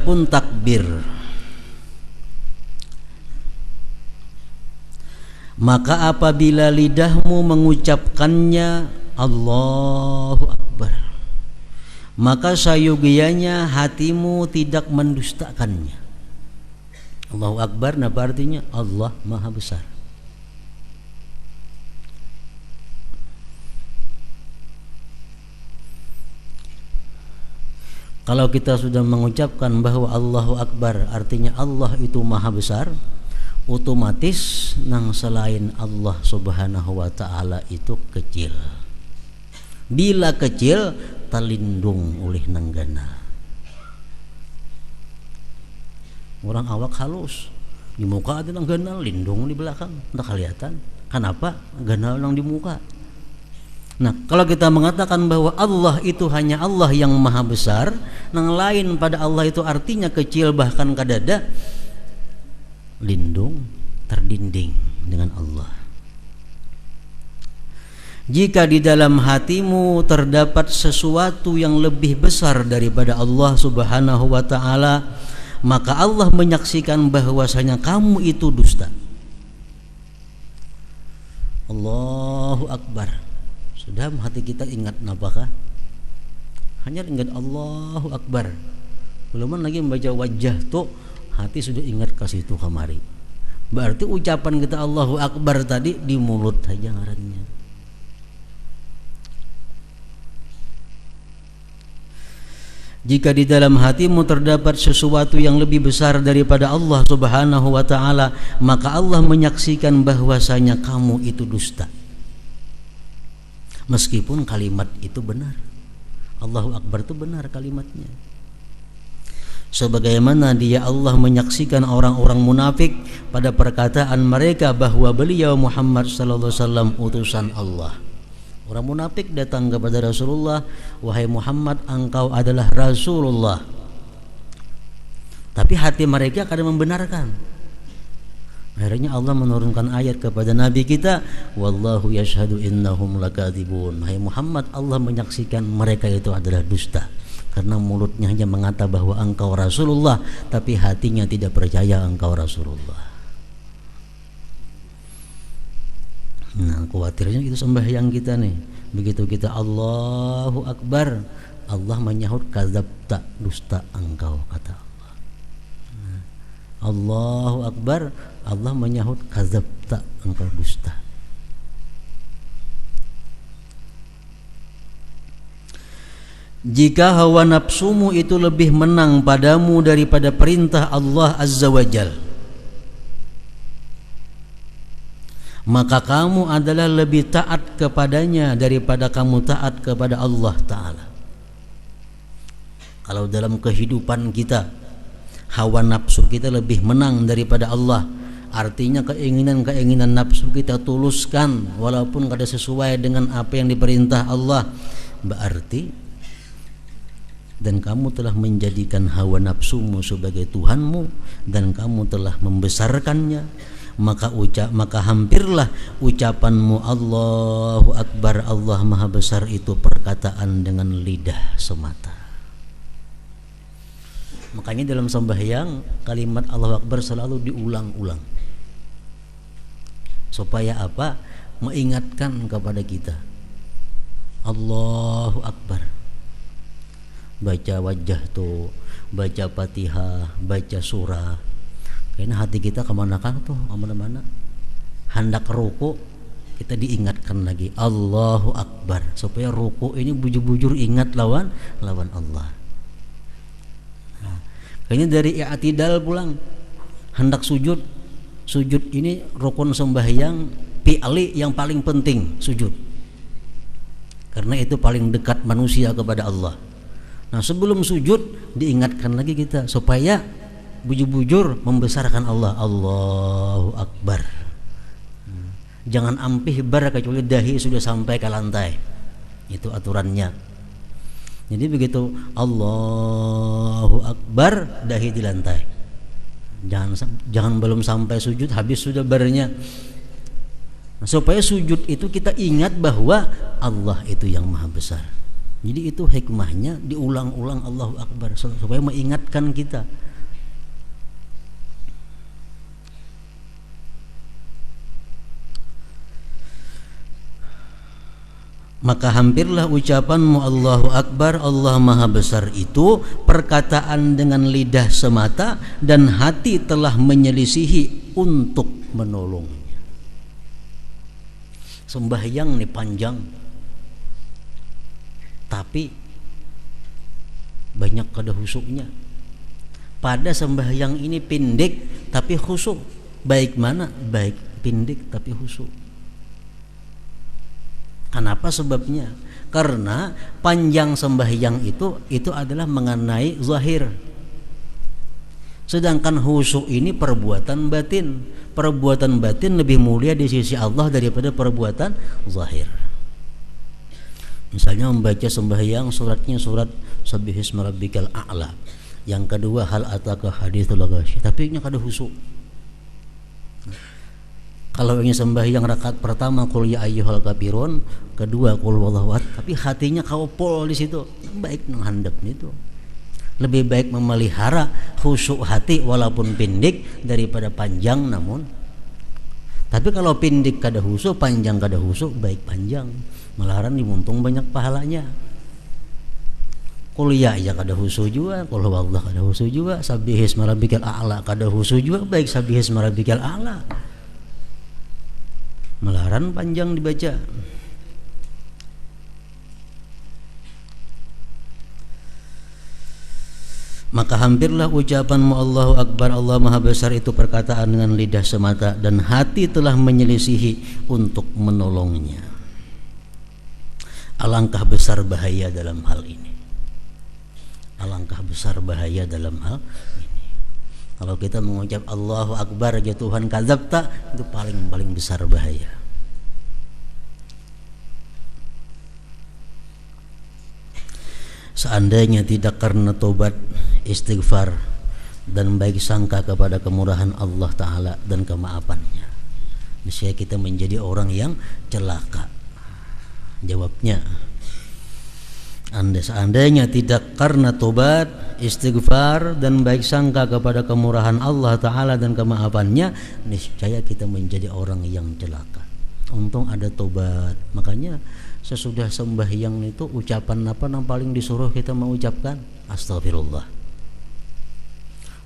Pun takbir, maka apabila lidahmu mengucapkannya Allahu Akbar, maka sayogianya hatimu tidak mendustakannya. Allahu Akbar apa artinya? Allah Maha Besar. Kalau kita sudah mengucapkan bahwa Allahu Akbar artinya Allah itu Maha Besar, otomatis nang selain Allah Subhanahu wa taala itu kecil. Bila kecil terlindung oleh nanggana. Orang awak halus, di muka ada nanggana, lindung di belakang, tak kelihatan. Kenapa? Ganal nang di muka. Nah, kalau kita mengatakan bahwa Allah itu hanya Allah yang Maha Besar, nang lain pada Allah itu artinya kecil bahkan kadada, lindung, terdinding dengan Allah. Jika di dalam hatimu terdapat sesuatu yang lebih besar daripada Allah Subhanahu wa taala, maka Allah menyaksikan bahwasanya kamu itu dusta. Allahu Akbar. Sudah hati kita ingat apakah? Hanya ingat Allahu Akbar. Belum lagi membaca wajah tuh hati sudah ingat ke situ kemari. Berarti ucapan kita Allahu Akbar tadi di mulut saja ngarannya. Jika di dalam hatimu terdapat sesuatu yang lebih besar daripada Allah Subhanahu wa taala, maka Allah menyaksikan bahwasanya kamu itu dusta. Meskipun kalimat itu benar, Allahu Akbar itu benar kalimatnya. Sebagaimana dia Allah menyaksikan orang-orang munafik pada perkataan mereka bahwa beliau Muhammad sallallahu alaihi wasallam utusan Allah. Orang munafik datang kepada Rasulullah, wahai Muhammad, engkau adalah Rasulullah. Tapi hati mereka kadang membenarkan. Akhirnya Allah menurunkan ayat kepada Nabi kita, wallahu yashhadu innahum lakadzibun. Hai Muhammad, Allah menyaksikan mereka itu adalah dusta. Karena mulutnya hanya mengata bahwa engkau Rasulullah, tapi hatinya tidak percaya engkau Rasulullah. Nah, khawatirnya itu sembahyang kita nih. Begitu kita Allahu Akbar, Allah menyahut kadzabta, dusta engkau, kata Allah. Nah, Allahu Akbar, Allah menyahut kadzabta, engkau dusta. Jika hawa nafsumu itu lebih menang padamu daripada perintah Allah Azza wa Jal, maka kamu adalah lebih taat kepadanya daripada kamu taat kepada Allah Ta'ala. Kalau dalam kehidupan kita hawa nafsu kita lebih menang daripada Allah, artinya keinginan nafsu kita tuluskan walaupun kada sesuai dengan apa yang diperintah Allah, berarti dan kamu telah menjadikan hawa nafsumu sebagai Tuhanmu dan kamu telah membesarkannya, maka hampirlah ucapanmu Allahu Akbar, Allah Maha Besar itu perkataan dengan lidah semata. Makanya dalam sembahyang kalimat Allahu Akbar selalu diulang-ulang. Supaya apa? Mengingatkan kepada kita Allahu Akbar. Baca wajah tuh, baca Fatihah, baca surah. Karena hati kita kemana-mana tuh, kemana-mana. Hendak ruku kita diingatkan lagi Allahu Akbar, supaya ruku ini bujur-bujur ingat lawan Allah. Nah, kayaknya dari i'tidal pulang hendak sujud ini rukun sembahyang fi'li yang paling penting, sujud. Karena itu paling dekat manusia kepada Allah. Nah, sebelum sujud diingatkan lagi kita supaya bujur-bujur membesarkan Allah. Allahu Akbar. Jangan ampih bar kecuali dahi sudah sampai ke lantai. Itu aturannya. Jadi begitu Allahu Akbar, dahi di lantai. Jangan belum sampai sujud habis sudah barnya. Nah, supaya sujud itu kita ingat bahwa Allah itu yang Maha Besar. Jadi itu hikmahnya diulang-ulang Allahu Akbar supaya mengingatkan kita. Maka hampirlah ucapanmu Allahu Akbar, Allah Maha Besar itu perkataan dengan lidah semata dan hati telah menyelisihi untuk menolongnya. Sembahyang nih panjang, tapi banyak kada khusyuknya. Pada sembahyang ini pendek tapi khusyuk. Baik mana? Baik pendek tapi khusyuk. Kenapa sebabnya? Karena panjang sembahyang itu adalah mengenai zahir. Sedangkan khusyuk ini perbuatan batin. Perbuatan batin lebih mulia di sisi Allah daripada perbuatan zahir. Misalnya membaca sembahyang suratnya surat Sabbihisma Rabbikal A'la. Yang kedua hal ataka haditsul ghasyi. Tapi nya kada khusyuk. Kalau ingin sembahyang rakaat pertama qul ya ayyuhal kafirun, kedua qul huwallahu ahad, tapi hatinya kaupol di situ. Baik nang handap itu. Lebih baik memelihara khusyuk hati walaupun pendek daripada panjang namun. Tapi kalau pendek kada khusyuk, panjang kada khusyuk, baik panjang. Malahan dimuntung banyak pahalanya. Qul ya aja kada khusyuk juga, qul huwallahu kada khusyuk juga, sabbihisma rabbikal a'la kada khusyuk juga, baik sabbihisma rabbikal a'la. Melaran panjang dibaca. Maka hampirlah ucapanmu Allahu Akbar, Allah Maha Besar itu perkataan dengan lidah semata dan hati telah menyelisihi untuk menolongnya. Alangkah besar bahaya dalam hal ini. Alangkah besar bahaya dalam hal ini. Kalau kita mengucap Allahu Akbar ya Tuhan kadzabta, itu paling besar bahaya. Seandainya tidak karena tobat, istighfar dan baik sangka kepada kemurahan Allah Ta'ala dan kemaafannya, niscaya kita menjadi orang yang celaka. Jawabnya, seandainya tidak karena tobat, istighfar dan baik sangka kepada kemurahan Allah Ta'ala dan kemaafannya, niscaya kita menjadi orang yang celaka. Untung ada tobat. Makanya sesudah sembahyang itu ucapan apa yang paling disuruh kita mengucapkan? Astagfirullah.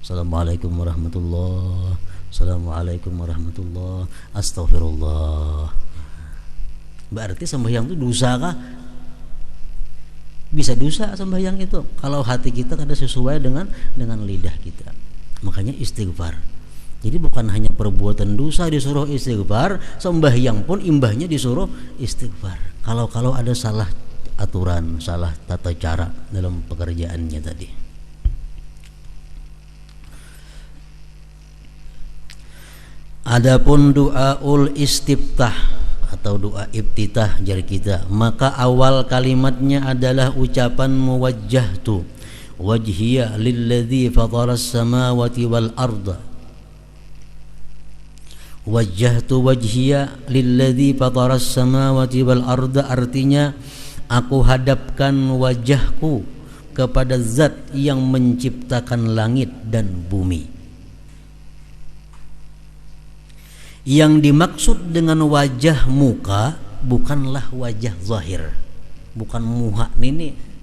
Assalamualaikum warahmatullah. Assalamualaikum warahmatullah. Astagfirullah. Berarti sembahyang itu dosa kah? Bisa dosa sembahyang itu kalau hati kita kada sesuai dengan lidah kita. Makanya istighfar. Jadi bukan hanya perbuatan dosa disuruh istighfar, sembahyang pun imbahnya disuruh istighfar. Kalau ada salah aturan, salah tata cara dalam pekerjaannya tadi. Adapun doaul istiftah atau doa ibtitah jar kita, maka awal kalimatnya adalah ucapan muwajjahtu wajhiya lilladzi fataras samawati wal arda. Wajjahtu wajhiya lilladzi fataras samawati wal arda artinya aku hadapkan wajahku kepada zat yang menciptakan langit dan bumi. Yang dimaksud dengan wajah muka bukanlah wajah zahir, bukan muha ini.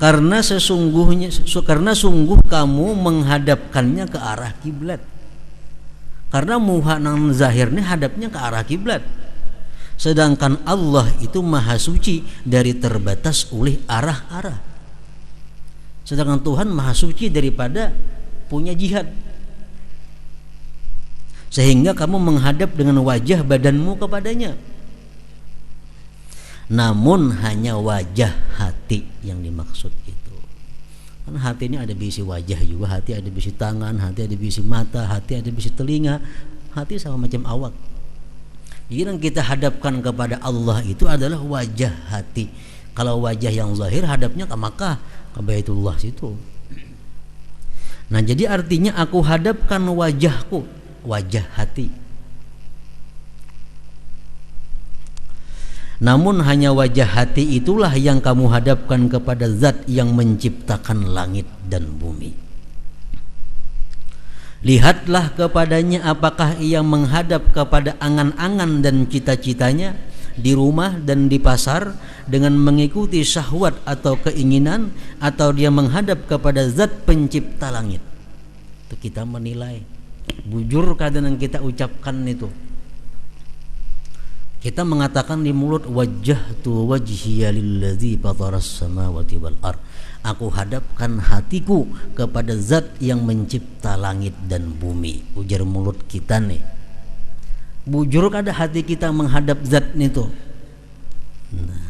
Karena sungguh kamu menghadapkannya ke arah kiblat. Karena muha nang zahir ini hadapnya ke arah kiblat. Sedangkan Allah itu maha suci dari terbatas oleh arah-arah. Sedangkan Tuhan maha suci daripada punya jihad. Sehingga kamu menghadap dengan wajah badanmu kepadanya. Namun hanya wajah hati yang dimaksud itu. Karena hati ini ada bisi wajah juga, hati ada bisi tangan, hati ada bisi mata, hati ada bisi telinga. Hati sama macam awak. Jadi yang kita hadapkan kepada Allah itu adalah wajah hati. Kalau wajah yang zahir hadapnya ke Makkah, ke Baitullah situ. Nah, jadi artinya aku hadapkan wajahku, wajah hati. Namun hanya wajah hati itulah yang kamu hadapkan kepada zat yang menciptakan langit dan bumi. Lihatlah kepadanya apakah ia menghadap kepada angan-angan dan cita-citanya di rumah dan di pasar dengan mengikuti syahwat atau keinginan, atau dia menghadap kepada zat pencipta langit. Itu kita menilai. Bujur kadang yang kita ucapkan itu. Kita mengatakan di mulut, wajjahtu wajhiya lillazi fataras samawati wal ard. Aku hadapkan hatiku kepada zat yang mencipta langit dan bumi. Ujar mulut kita nih. Bujur kada hati kita menghadap zat itu. Nah,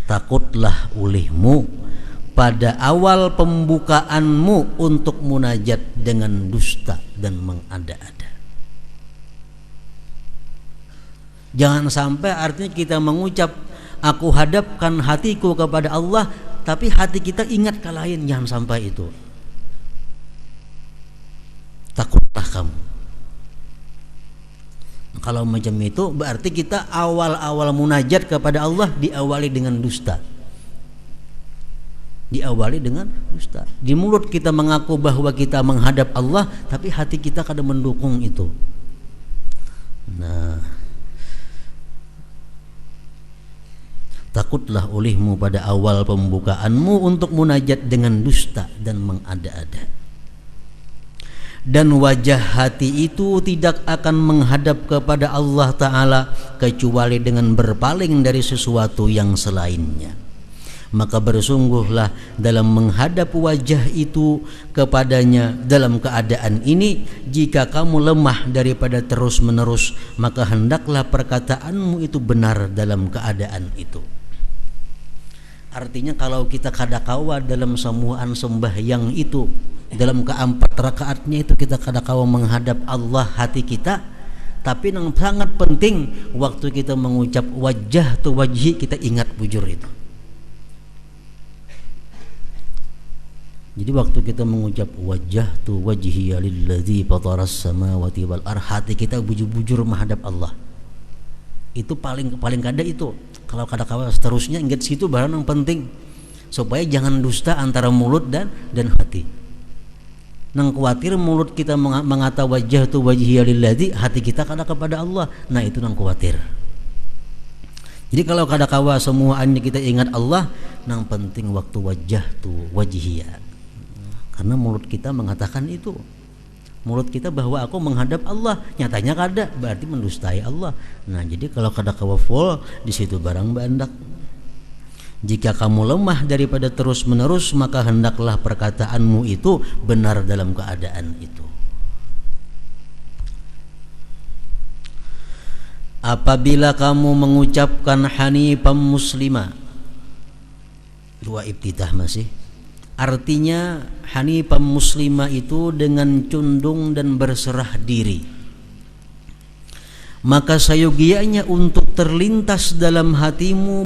takutlah ulihmu pada awal pembukaanmu untuk munajat dengan dusta dan mengada-ada. Jangan sampai artinya kita mengucap aku hadapkan hatiku kepada Allah, tapi hati kita ingat ke lain. Jangan sampai itu. Takutlah kamu. Kalau macam itu berarti kita awal-awal munajat kepada Allah diawali dengan dusta. Diawali dengan dusta. Di mulut kita mengaku bahwa kita menghadap Allah, tapi hati kita kadang mendukung itu. Nah, takutlah olehmu pada awal pembukaanmu untuk munajat dengan dusta dan mengada-ada. Dan wajah hati itu tidak akan menghadap kepada Allah Ta'ala kecuali dengan berpaling dari sesuatu yang selainnya. Maka bersungguhlah dalam menghadap wajah itu kepadanya dalam keadaan ini. Jika kamu lemah daripada terus menerus, maka hendaklah perkataanmu itu benar dalam keadaan itu. Artinya kalau kita kadakawa dalam sembuhan sembahyang itu, dalam keempat rakaatnya itu kita kadakawa menghadap Allah hati kita, tapi yang sangat penting waktu kita mengucap wajah tu wajhi, kita ingat bujur itu. Jadi waktu kita mengucap wajah tu wajhi lillazi fataras samawati wal ard, hati kita bujur-bujur menghadap Allah. Itu paling kada itu. Kalau kadakawa seterusnya ingat situ barang yang penting, supaya jangan dusta antara mulut dan hati. Nang khawatir mulut kita mengata wajah tu wajhiya lillazi, hati kita kada kepada Allah. Nah itu nang khawatir. Jadi kalau kadakawa semuanya kita ingat Allah, nang penting waktu wajah tu wajhiya. Karena mulut kita mengatakan itu. Mulut kita bahwa aku menghadap Allah, nyatanya kada, berarti mendustai Allah. Nah jadi kalau kada kawaful di situ barang bandak. Jika kamu lemah daripada terus menerus, maka hendaklah perkataanmu itu benar dalam keadaan itu. Apabila kamu mengucapkan hanifan muslima, dua ibtidah masih. Artinya hanifan muslimah itu dengan condong dan berserah diri. Maka sayogianya untuk terlintas dalam hatimu